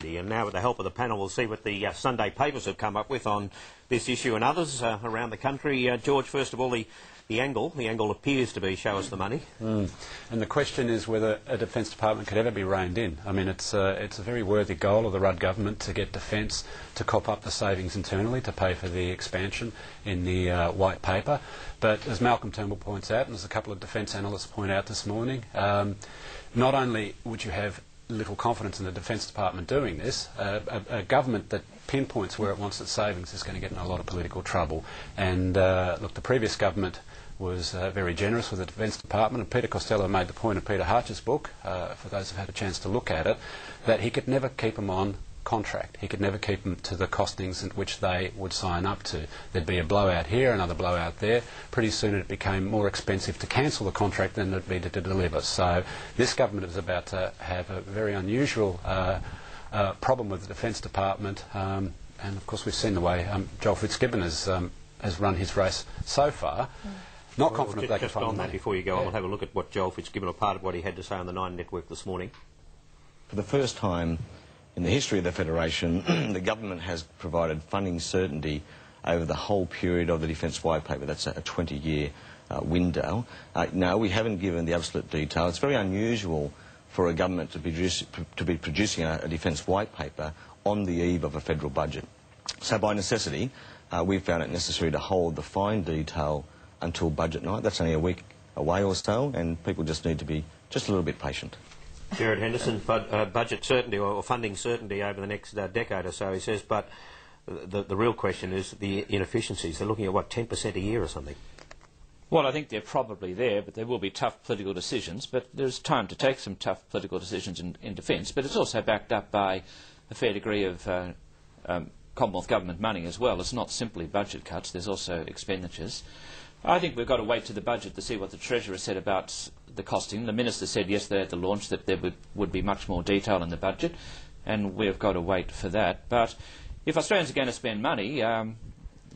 uncertainty. And now, with the help of the panel, we'll see what the Sunday papers have come up with on this issue and others around the country. George, first of all, the angle appears to be show us the money. And the question is whether a Defence Department could ever be reined in. I mean, it's a very worthy goal of the Rudd government to get Defence to cop up the savings internally to pay for the expansion in the White Paper. But as Malcolm Turnbull points out, and as a couple of Defence analysts point out this morning, not only would you have little confidence in the Defence Department doing this, a government that pinpoints where it wants its savings is going to get in a lot of political trouble. And look, the previous government was very generous with the Defence Department, and Peter Costello made the point in Peter Hartcher's book, for those who've had a chance to look at it, that he could never keep them on contract. He could never keep them to the costings at which they would sign up to. There'd be a blowout here, another blowout there. Pretty soon it became more expensive to cancel the contract than it would be to deliver. So this government is about to have a very unusual problem with the Defence Department, and of course we've seen the way Joel Fitzgibbon has run his race so far. Not confident they can find on that before you go on, we'll have a look at what Joel Fitzgibbon, or part of what he had to say on the Nine Network this morning. For the first time in the history of the Federation, the government has provided funding certainty over the whole period of the Defence White Paper. That's a 20-year window. No, we haven't given the absolute detail. It's very unusual for a government to be producing a Defence White Paper on the eve of a federal budget. So by necessity, we've found it necessary to hold the fine detail until budget night. That's only a week away or so, and people just need to be just a little bit patient. Gerard Henderson, budget certainty or funding certainty over the next decade or so, he says, but the real question is the inefficiencies. They're looking at, what, 10% a year or something? Well, I think they're probably there, but there will be tough political decisions. But there's time to take some tough political decisions in defence. But it's also backed up by a fair degree of Commonwealth Government money as well. It's not simply budget cuts, there's also expenditures. I think we've got to wait to the budget to see what the Treasurer said about the costing. The Minister said yesterday at the launch that there would be much more detail in the budget, and we've got to wait for that. But if Australians are going to spend money,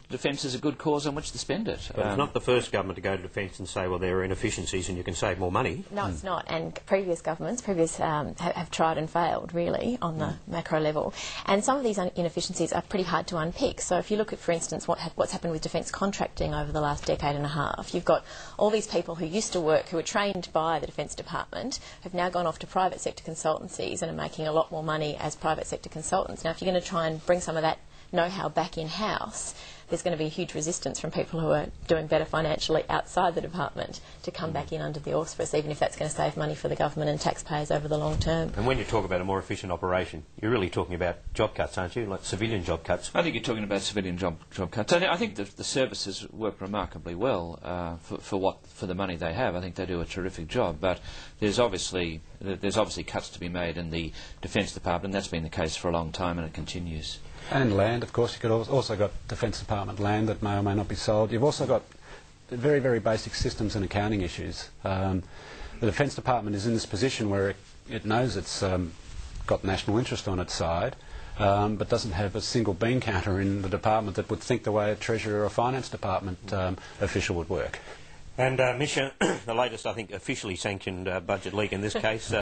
defence is a good cause on which to spend it. But it's not the first government to go to defence and say, well, there are inefficiencies and you can save more money. No, it's not. And previous governments have tried and failed, really, on the macro level. And some of these inefficiencies are pretty hard to unpick. So if you look at, for instance, what's happened with defence contracting over the last decade and a half, you've got all these people who used to work, who were trained by the Defence Department, have now gone off to private sector consultancies and are making a lot more money as private sector consultants. Now, if you're going to try and bring some of that know-how back in-house, there's going to be a huge resistance from people who are doing better financially outside the department to come back in under the auspice, even if that's going to save money for the government and taxpayers over the long term. And when you talk about a more efficient operation, you're really talking about job cuts, aren't you? Like civilian job cuts. I think you're talking about civilian job cuts. I think the services work remarkably well for the money they have. I think they do a terrific job, but there's obviously cuts to be made in the Defence Department, and that's been the case for a long time, and it continues. And land, of course. You've also got Defence Department land that may or may not be sold. You've also got very, very basic systems and accounting issues. The Defence Department is in this position where it knows it's got national interest on its side, but doesn't have a single bean counter in the department that would think the way a Treasurer or a Finance Department official would work. And Misha, the latest, I think, officially sanctioned budget leak in this case.